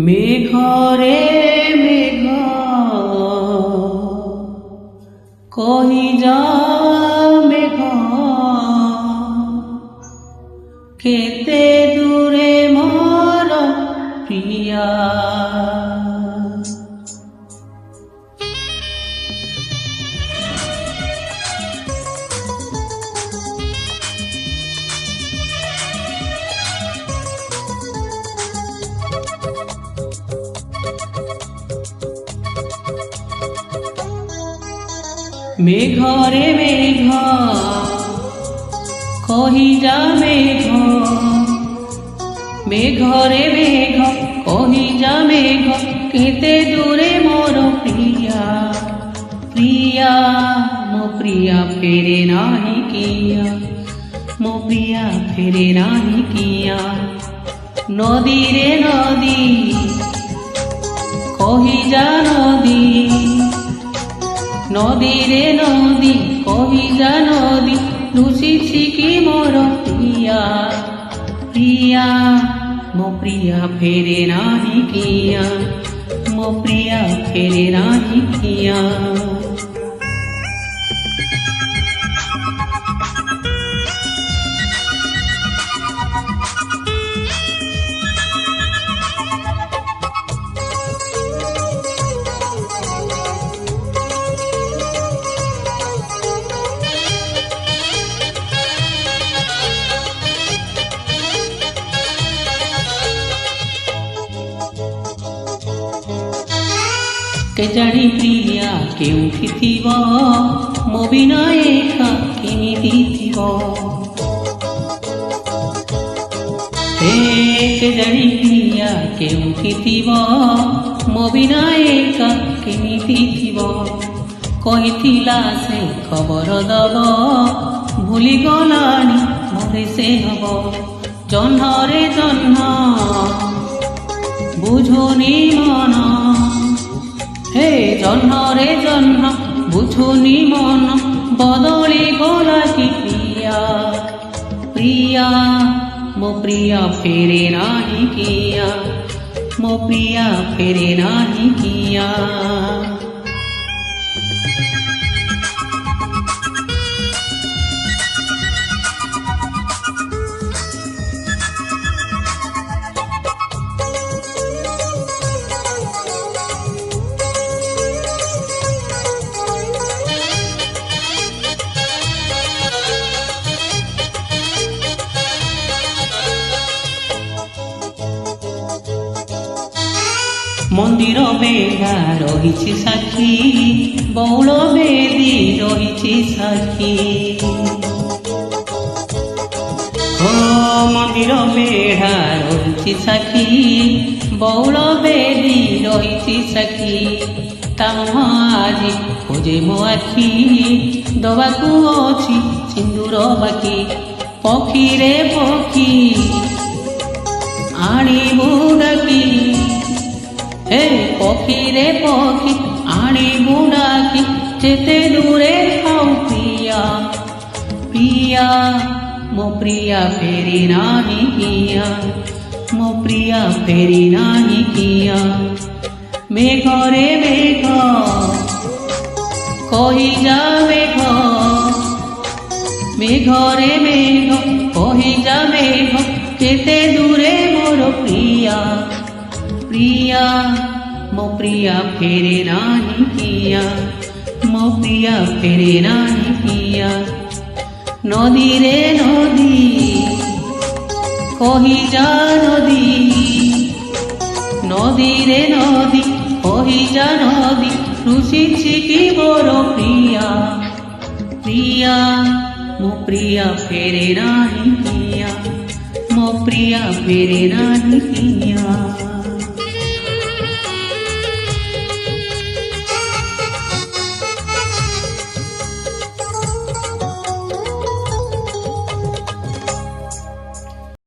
মেঘরে মেঘ কহি যা মেঘ কেতে দূরে মোর প্রিয়া। মেঘরে মেঘ কহি যা মেঘ, মেঘরে মেঘ কহি যা মেঘ কেতে দূরে মোর প্রিয়া। প্রিয়া মো প্রিয়া ফেরে নাহি কিয়া, মো প্রিয়া ফেরে নাহি কিয়া। নদী রে নদী কহি যা নদী, নদী রে নদী কহি যা নদী লুচিছি কি মোর প্রিয়া। প্রিয়া মো প্রিয়া ফেরে নাহি কিয়া, মো প্রিয়া ফেরে নাহি কিয়া। କେଜାଣି ପ୍ରିୟା କେଉଁଠି ଥିବ, ମୋ ବିନା ଏକା କେମିତି ଥିବ। ହେ କେଜାଣି ପ୍ରିୟା କେଉଁଠି ଥିବ, ମୋ ବିନା ଏକା କେମିତି ଥିବ। କହିଥିଲା ସେ ଖବର ଦବ, ଭୁଲିଗଲାଣି ମରେ ସେ ହବ। ଜହ୍ନରେ ଜହ୍ନ ବୁଝୁନି ମନ, হে জহ্নরে জহ্ন বুঝুনি মন বদলি গলা কি প্রিয়া। প্রিয়া মো প্রিয়া ফেরে নাহি কিয়া, মো প্রিয়া ফেরে নাহি কিয়া। মন্দির বেড়া রহিছি সাক্ষী, বৌল বেদী রহিছি সাক্ষী। ও মন্দির বেড়া রহিছি সাক্ষী, বৌল বেদী রহিছি সাক্ষী। তাম আজি খোঁজে ମୋ ଆଖି, ଦବାକୁ ଅଛି ସିନ୍ଦୁର ବାକି। ପକ୍ଷୀରେ ପକ୍ଷୀ ଆଣିବୁ ଡାକି, হে পক্ষীরে পক্ষী আনিবু ডাকি। যেতে দূরে থাও প্রিয়া। প্রিয়া মো প্রিয়া ফেরি নাহি কিয়া, মো প্রিয়া ফেরি নাহি কিয়া। মেঘরে মেঘ কহি যা মেঘ, মেঘরে মেঘ কহি যা মেঘ যেতে দূরে মোর প্রিয়া। প্রিয়া মো প্রিয়া ফেরে নাহি কিয়া, মো প্রিয়া ফেরে নাহি কিয়া। নদী রে নদী কহি যা নদী, নদী রে নদী কহি যা নদী লুচিছি কি মোর প্রিয়া। প্রিয়া মো প্রিয়া ফেরে নাহি কিয়া, মো প্রিয়া ফেরে নাহি কিয়া।